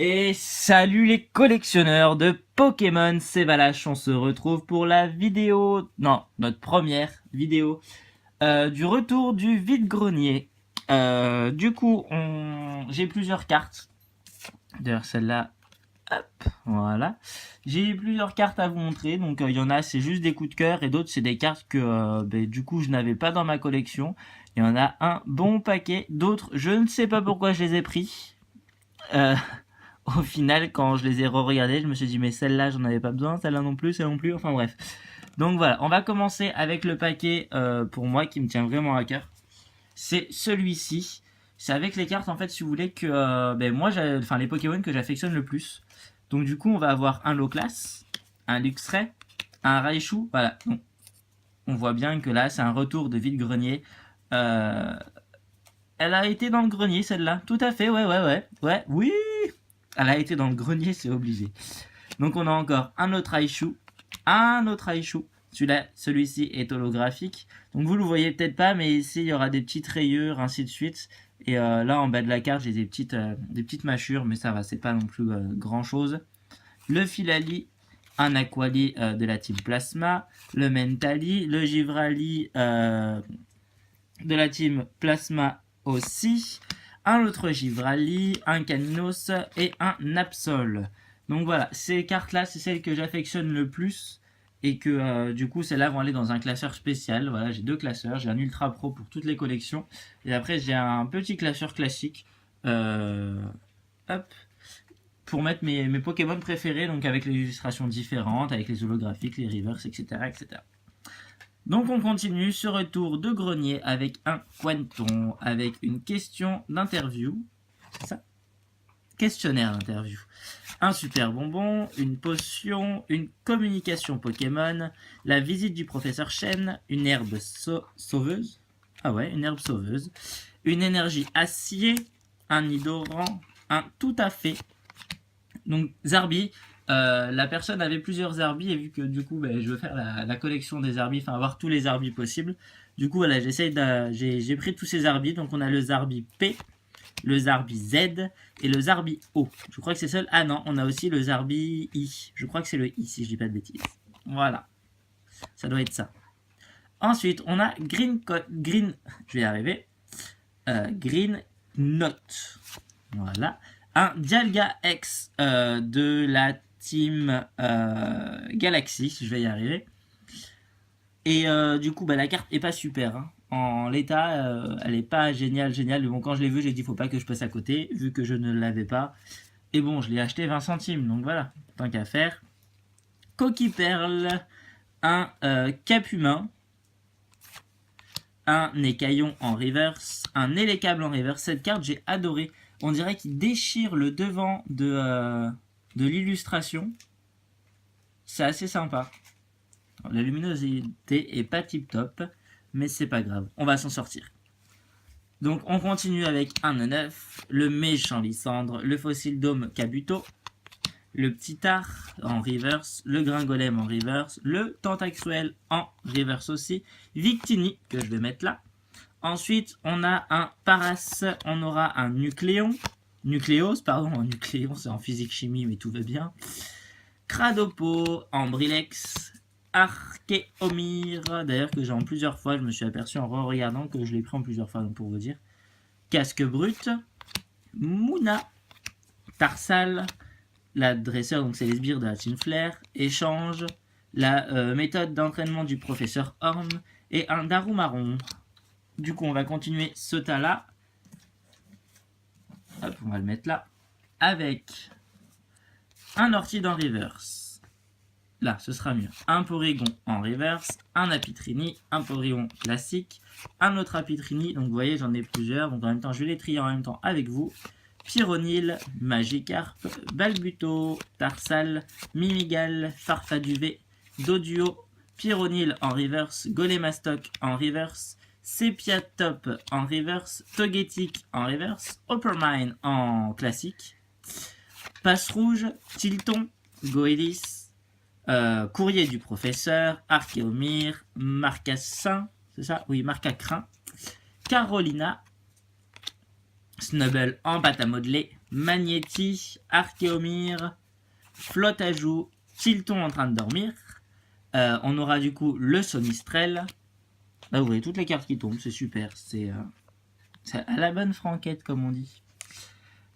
Et salut les collectionneurs de Pokémon, c'est Valache, on se retrouve pour la vidéo, non, notre première vidéo du retour du vide-grenier. Du coup, j'ai plusieurs cartes, d'ailleurs celle-là, hop, voilà. J'ai plusieurs cartes à vous montrer, donc il y en a c'est juste des coups de cœur et d'autres c'est des cartes que du coup je n'avais pas dans ma collection. Il y en a un bon paquet, d'autres je ne sais pas pourquoi je les ai pris. Au final, quand je les ai re-regardés, je me suis dit mais celle-là j'en avais pas besoin, celle-là non plus, celle-là non plus, enfin bref. Donc voilà, on va commencer avec le paquet pour moi qui me tient vraiment à cœur. C'est celui-ci. C'est avec les cartes en fait si vous voulez que moi, les Pokémon que j'affectionne le plus. Donc du coup on va avoir un Loclas, un Luxray, un Raichu, voilà. Donc, on voit bien que là c'est un retour de vide-grenier. Elle a été dans le grenier celle-là, tout à fait, ouais, oui. Elle a été dans le grenier, c'est obligé. Donc on a encore un autre Raichu. Celui-ci est holographique. Donc vous le voyez peut-être pas, mais ici il y aura des petites rayures, ainsi de suite. Et là en bas de la carte, j'ai des petites mâchures, mais ça va, c'est pas non plus grand chose. Le Filali, un Aquali de la team Plasma, le Mentali, le Givrali de la team Plasma aussi, un autre Givrali, un Caninos et un Napsol. Donc voilà, ces cartes-là, c'est celles que j'affectionne le plus et que du coup, celles-là vont aller dans un classeur spécial. Voilà, j'ai deux classeurs, j'ai un Ultra Pro pour toutes les collections et après j'ai un petit classeur classique. Hop, pour mettre mes Pokémon préférés, donc avec les illustrations différentes, avec les holographiques, les reverse, etc., etc. Donc on continue ce retour de grenier avec un Quanton, avec une question d'interview, c'est ça? Questionnaire d'interview. Un super bonbon, une potion, une communication Pokémon, la visite du professeur Chen, une herbe sauveuse, ah ouais, une herbe sauveuse, une énergie acier, un Nidoran, un tout à fait, donc Zarbi. La personne avait plusieurs Zarbis et vu que du coup je veux faire la collection des Zarbis, enfin avoir tous les Zarbis possibles, du coup voilà, j'ai pris tous ces Zarbis. Donc on a le Zarbi P, le Zarbi Z et le Zarbi O. Je crois que c'est seul. Ah non, on a aussi le Zarbi I. Je crois que c'est le I si je dis pas de bêtises. Voilà, ça doit être ça. Ensuite on a Green, je vais y arriver. Green Note. Voilà. Un Dialga X de la team Galaxy, je vais y arriver. Et du coup, la carte est pas super. Hein. En l'état, elle est pas géniale. Mais bon, quand je l'ai vu, j'ai dit faut pas que je passe à côté, vu que je ne l'avais pas. Et bon, je l'ai acheté 20 centimes, donc voilà, tant qu'à faire. Coquille Perle, un Cap Humain, un Écaillon en reverse, un Élécable en reverse. Cette carte, j'ai adoré. On dirait qu'il déchire le devant de l'illustration. C'est assez sympa. La luminosité est pas tip top, mais c'est pas grave, on va s'en sortir. Donc on continue avec un 9, le méchant Lysandre, le fossile dôme Kabuto, le petit art en reverse, le gringolem en reverse, le tentaxuel en reverse aussi, Victini que je vais mettre là. Ensuite on a un Paras, on aura un Nucléon c'est en physique chimie mais tout va bien. Cradopo en Brilex, Archéomir, d'ailleurs que j'ai en plusieurs fois, je me suis aperçu en re-regardant que je l'ai pris en plusieurs fois, donc pour vous dire. Casque brut, Mouna, Tarsal, la dresseur, donc c'est les sbires de la Team Flair, Échange, la méthode d'entraînement du professeur Horn et un Darumaron. Du coup on va continuer ce tas-là. Hop, on va le mettre là. Avec un Orchid en reverse. Là, ce sera mieux. Un Porygon en reverse, un Apitrini, un Porygon classique, un autre Apitrini. Donc vous voyez, j'en ai plusieurs. Donc en même temps, je vais les trier en même temps avec vous. Pyronil, Magikarp, Balbuto, Tarsal, Mimigal, Farfaduvé, Doduo, Pyronil en reverse, Golemastoc en reverse, Sepiatop en reverse, Togetic en reverse, Oppermine en classique, Passe Rouge, Tilton, Goelis, Courrier du professeur, Archéomir, Marcassin, c'est ça? Oui, Marcacrin, Carolina, Snubble en pâte à modeler, Magnéti, Archéomir, Flotte à joues, Tilton en train de dormir. On aura du coup le Sonistrel. Là, vous voyez toutes les cartes qui tombent, c'est super. C'est à la bonne franquette, comme on dit.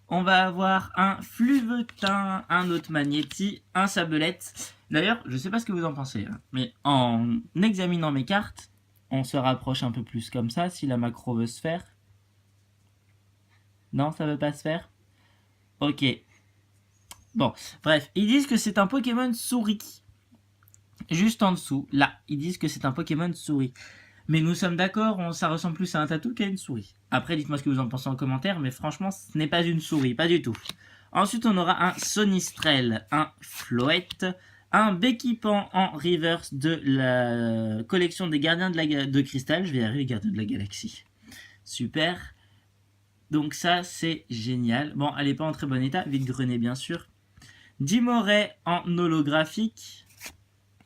On va avoir un Fluvetin, un autre Magnéti, un Sabelette. D'ailleurs, je sais pas ce que vous en pensez, hein, mais en examinant mes cartes, on se rapproche un peu plus comme ça, si la macro veut se faire. Non, ça veut pas se faire? Ok. Bon, bref, ils disent que c'est un Pokémon souris. Juste en dessous, là, ils disent que c'est un Pokémon souris. Mais nous sommes d'accord, ça ressemble plus à un tatou qu'à une souris. Après, dites-moi ce que vous en pensez en commentaire, mais franchement, ce n'est pas une souris, pas du tout. Ensuite, on aura un Sonistrel, un Floette, un Béquipan en reverse de la collection des gardiens de cristal. Je vais y arriver, gardiens de la galaxie. Super. Donc ça, c'est génial. Bon, elle n'est pas en très bon état, vide grenet bien sûr. Dimoret en holographique.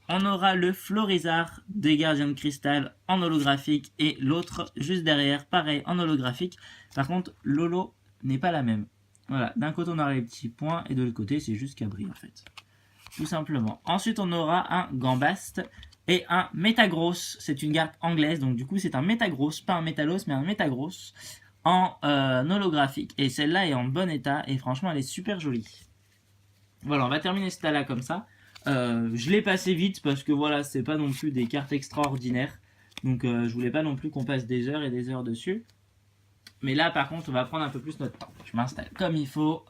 On aura le Florizard des gardiens de cristal en holographique et l'autre juste derrière, pareil, en holographique. Par contre, l'holo n'est pas la même. Voilà, d'un côté on aura les petits points et de l'autre côté c'est juste Cabri en fait. Tout simplement. Ensuite on aura un Gambast et un Metagross. C'est une carte anglaise, donc du coup c'est un Metagross, pas un Métalos mais un Metagross en holographique. Et celle-là est en bon état et franchement elle est super jolie. Voilà, on va terminer ce tas-là comme ça. Je l'ai passé vite parce que voilà, c'est pas non plus des cartes extraordinaires. Donc je voulais pas non plus qu'on passe des heures et des heures dessus. Mais là par contre on va prendre un peu plus notre temps. Je m'installe comme il faut.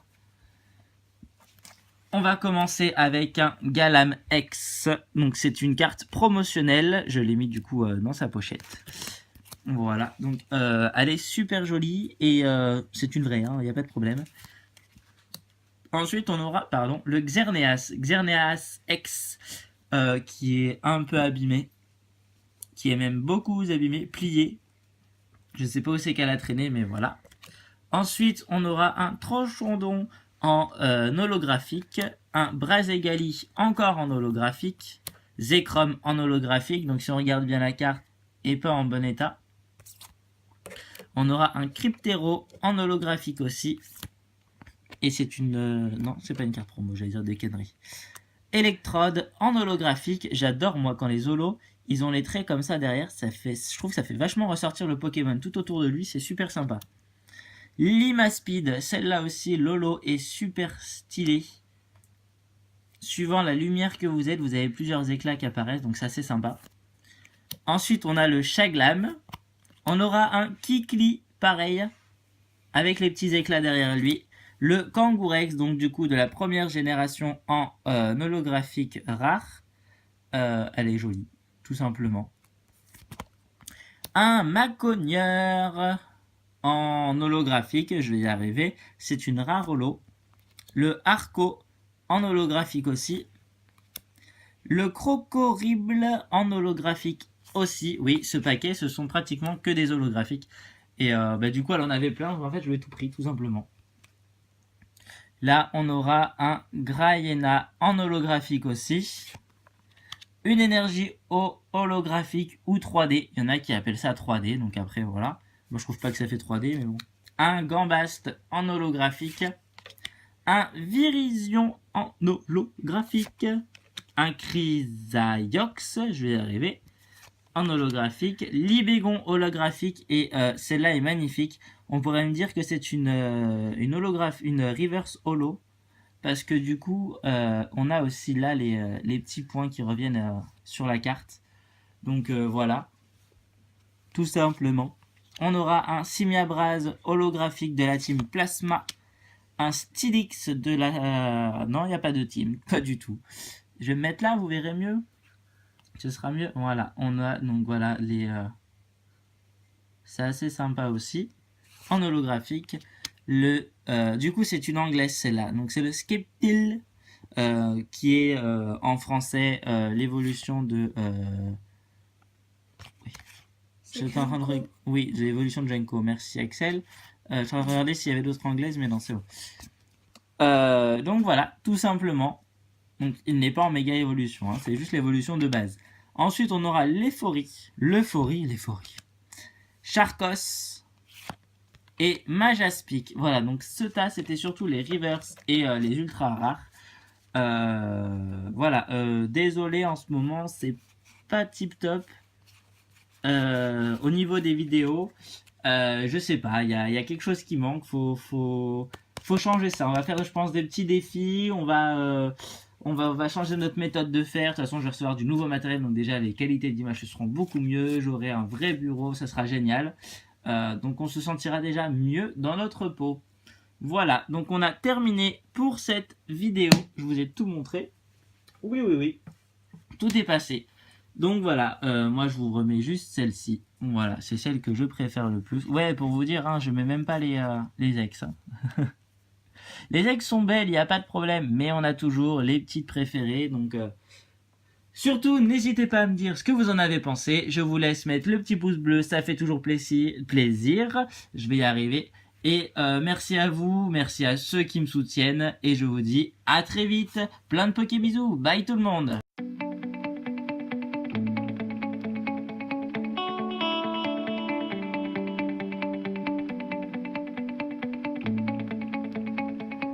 On va commencer avec un Galam X. Donc c'est une carte promotionnelle. Je l'ai mis du coup dans sa pochette. Voilà, donc elle est super jolie et c'est une vraie, il n'y a pas de problème. Ensuite, on aura le Xerneas X, qui est un peu abîmé, qui est même beaucoup abîmé, plié. Je ne sais pas où c'est qu'elle a traîné, mais voilà. Ensuite, on aura un Trochondon en holographique, un Brazegali encore en holographique, Zekrom en holographique, donc si on regarde bien la carte, et pas en bon état. On aura un Cryptero en holographique aussi. Et c'est une... non, c'est pas une carte promo, j'allais dire des conneries. Electrode en holographique. J'adore, moi, quand les holos, ils ont les traits comme ça derrière. Je trouve que ça fait vachement ressortir le Pokémon tout autour de lui. C'est super sympa. Limaspeed, celle-là aussi, l'holo est super stylée. Suivant la lumière que vous êtes, vous avez plusieurs éclats qui apparaissent. Donc ça, c'est sympa. Ensuite, on a le Chaglam. On aura un Kikli, pareil, avec les petits éclats derrière lui. Le Kangourex, donc du coup de la première génération en holographique rare. Elle est jolie, tout simplement. Un Maconieur en holographique, je vais y arriver. C'est une rare holo. Le Arco en holographique aussi. Le Crocorible en holographique aussi. Oui, ce paquet, ce sont pratiquement que des holographiques. Et du coup, elle en avait plein. En fait, je l'ai tout pris, tout simplement. Là, on aura un Graïena en holographique aussi. Une énergie holographique ou 3D. Il y en a qui appellent ça 3D, donc après, voilà. Moi, je trouve pas que ça fait 3D, mais bon. Un Gambast en holographique. Un Virizion en holographique. Un Chrysaiox, je vais y arriver, en holographique. Libégon holographique, et celle-là est magnifique. On pourrait me dire que c'est une reverse holo, parce que du coup, on a aussi là les petits points qui reviennent sur la carte. Donc voilà, tout simplement. On aura un Simiabraz holographique de la team Plasma, un Stylix de la... non, il n'y a pas de team, pas du tout. Je vais me mettre là, vous verrez mieux. Ce sera mieux. Voilà, on a donc voilà les... c'est assez sympa aussi. En holographique. Du coup, c'est une anglaise celle-là. Donc c'est le Skeptil, qui est en français l'évolution de... oui. J'étais en train de oui, l'évolution de Jenko. Merci Axel. Je suis en train de regarder s'il y avait d'autres anglaises, mais non, c'est bon. Donc voilà, tout simplement. Donc il n'est pas en méga évolution, hein, c'est juste l'évolution de base. Ensuite on aura l'Euphorie, Charcos et Majaspic. Voilà, donc ce tas c'était surtout les reverse et les ultra rares. Voilà, désolé en ce moment c'est pas tip top au niveau des vidéos. Je sais pas, il y a quelque chose qui manque, faut changer ça. On va faire, je pense, des petits défis, on va changer notre méthode de faire. De toute façon, je vais recevoir du nouveau matériel, donc déjà les qualités d'image seront beaucoup mieux, j'aurai un vrai bureau, ça sera génial. Donc on se sentira déjà mieux dans notre peau. Voilà, donc on a terminé pour cette vidéo. Je vous ai tout montré. Oui, tout est passé. Donc voilà, moi je vous remets juste celle-ci. Voilà, c'est celle que je préfère le plus. Ouais, pour vous dire, hein, je mets même pas les ex. Hein. Les ex sont belles, il n'y a pas de problème, mais on a toujours les petites préférées. Donc surtout, n'hésitez pas à me dire ce que vous en avez pensé. Je vous laisse mettre le petit pouce bleu, ça fait toujours plaisir. Je vais y arriver. Et merci à vous, merci à ceux qui me soutiennent. Et je vous dis à très vite. Plein de Poké bisous. Bye tout le monde.